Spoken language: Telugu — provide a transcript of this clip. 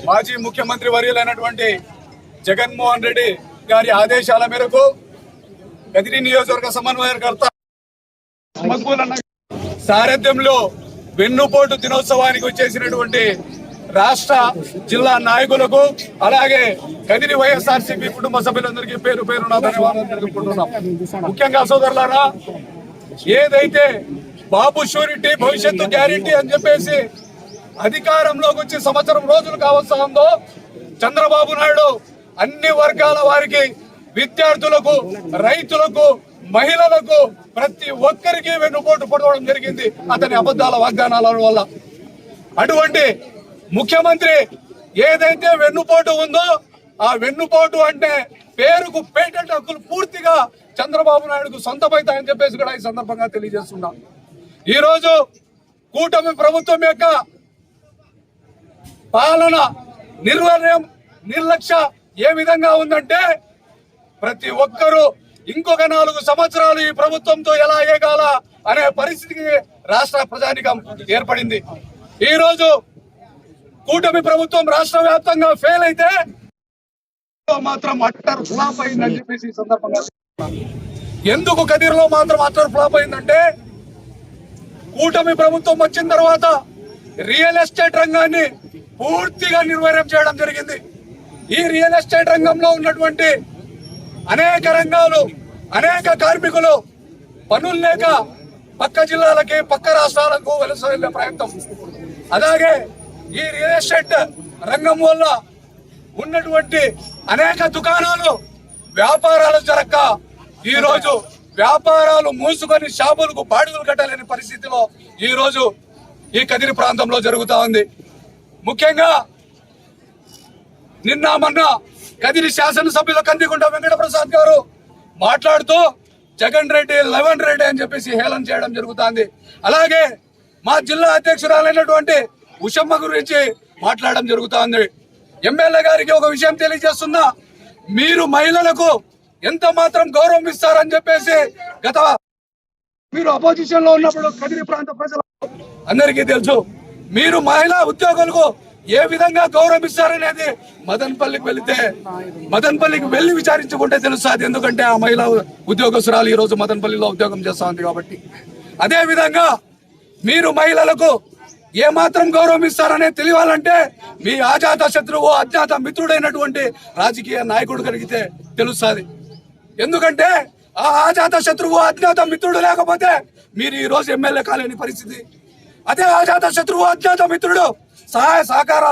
మాజీ ముఖ్యమంత్రి వర్యులైనటువంటి జగన్మోహన్ రెడ్డి గారి ఆదేశాల మేరకు కదిరి నియోజకవర్గ సమన్వయకర్త మక్బూల్ అన్న సారథ్యంలో వెన్నుపోటు దినోత్సవానికి వచ్చేసినటువంటి రాష్ట్ర జిల్లా నాయకులకు అలాగే కదిరి వైఎస్ఆర్సీపీ కుటుంబ సభ్యులందరికీ పేరు పేరున ధన్యవాదాలు తెలుపుకుంటున్నాం. ముఖ్యంగా సోదరులారా, ఏదైతే బాబు షూరిటీ భవిష్యత్తు గ్యారెంటీ అని చెప్పేసి అధికారంలోకి వచ్చి సంవత్సరం రోజులు కావస్తా ఉందో, చంద్రబాబు నాయుడు అన్ని వర్గాల వారికి, విద్యార్థులకు, రైతులకు, మహిళలకు ప్రతి ఒక్కరికి వెన్నుపోటు పొడవడం జరిగింది అతని అబద్ధాల వాగ్దానాల వల్ల. అటువంటి ముఖ్యమంత్రి ఏదైతే వెన్నుపోటు ఉందో, ఆ వెన్నుపోటు అంటే పేరుకు పేటెంట్ హక్కులు పూర్తిగా చంద్రబాబు నాయుడుకు సొంతమవుతాయని చెప్పేసి కూడా ఈ సందర్భంగా తెలియజేస్తున్నాం. ఈ రోజు కూటమి ప్రభుత్వం యొక్క పాలన నిర్లక్ష్య ఏ విధంగా ఉందంటే, ప్రతి ఒక్కరూ ఇంకొక 4 సంవత్సరాలు ఈ ప్రభుత్వంతో ఎలా ఏగాల అనే పరిస్థితికి రాష్ట్ర ప్రజానికం ఏర్పడింది. ఈ రోజు కూటమి ప్రభుత్వం రాష్ట్ర వ్యాప్తంగా ఫెయిల్ అయితే మాత్రం అట్టర్ ఫ్లాప్ అయిందని చెప్పేసి ఈ సందర్భంగా ఎందుకు కదిరిలో మాత్రం అట్టర్ ఫ్లాప్ అయిందంటే, కూటమి ప్రభుత్వం వచ్చిన తర్వాత రియల్ ఎస్టేట్ రంగాన్ని పూర్తిగా నిర్వీర్యం చేయడం జరిగింది. ఈ రియల్ ఎస్టేట్ రంగంలో ఉన్నటువంటి అనేక రంగాలు, అనేక కార్మికులు పనులు లేక పక్క జిల్లాలకి, పక్క రాష్ట్రాలకు వలస వెళ్లే ప్రయత్నం. అలాగే ఈ రియల్ ఎస్టేట్ రంగం వల్ల ఉన్నటువంటి అనేక దుకాణాలు, వ్యాపారాలు జరగక ఈ రోజు వ్యాపారాలు మూసుకొని షాపులకు బాడుగులు కట్టలేని పరిస్థితిలో ఈ రోజు ఈ కదిరి ప్రాంతంలో జరుగుతా ఉంది. ముఖ్యంగా నిన్న మొన్న కదిరి శాసనసభ్యుల కందికుంట వెంకటప్రసాద్ గారు మాట్లాడుతూ జగన్ రెడ్డి 11 రెడ్డి అని చెప్పేసి హేళన చేయడం జరుగుతుంది. అలాగే మా జిల్లా అధ్యక్షురాలైనటువంటి ఉషమ్మ గురించి మాట్లాడడం జరుగుతుంది. ఎమ్మెల్యే గారికి ఒక విషయం తెలియజేస్తున్నా, మీరు మహిళలకు ఎంత మాత్రం గౌరవం ఇస్తారని చెప్పేసి మీరు అపోజిషన్ లో ఉన్నప్పుడు కదిరి ప్రాంత ప్రజలు అందరికీ తెలుసు. మీరు మహిళా ఉద్యోగులకు ఏ విధంగా గౌరవం ఇస్తారనేది మదన్పల్లికి వెళ్లి విచారించుకుంటే తెలుస్తుంది. ఎందుకంటే ఆ మహిళా ఉద్యోగస్తురాలు ఈ రోజు మదన్పల్లిలో ఉద్యోగం చేస్తా ఉంది కాబట్టి. అదే విధంగా మీరు మహిళలకు ఏ మాత్రం గౌరవం ఇస్తారనేది తెలియాలంటే మీ అజాత శత్రువు, అజ్ఞాత మిత్రుడైనటువంటి రాజకీయ నాయకుడు కలిగితే తెలుస్తుంది. ఎందుకంటే ఆ అజాత శత్రువు, అజ్ఞాత మిత్రుడు లేకపోతే మీరు ఈ రోజు ఎమ్మెల్యే కాలేని పరిస్థితి. అదే అజాత శత్రువు, అజ్ఞాత మిత్రుడు సహాయ సహకారాలు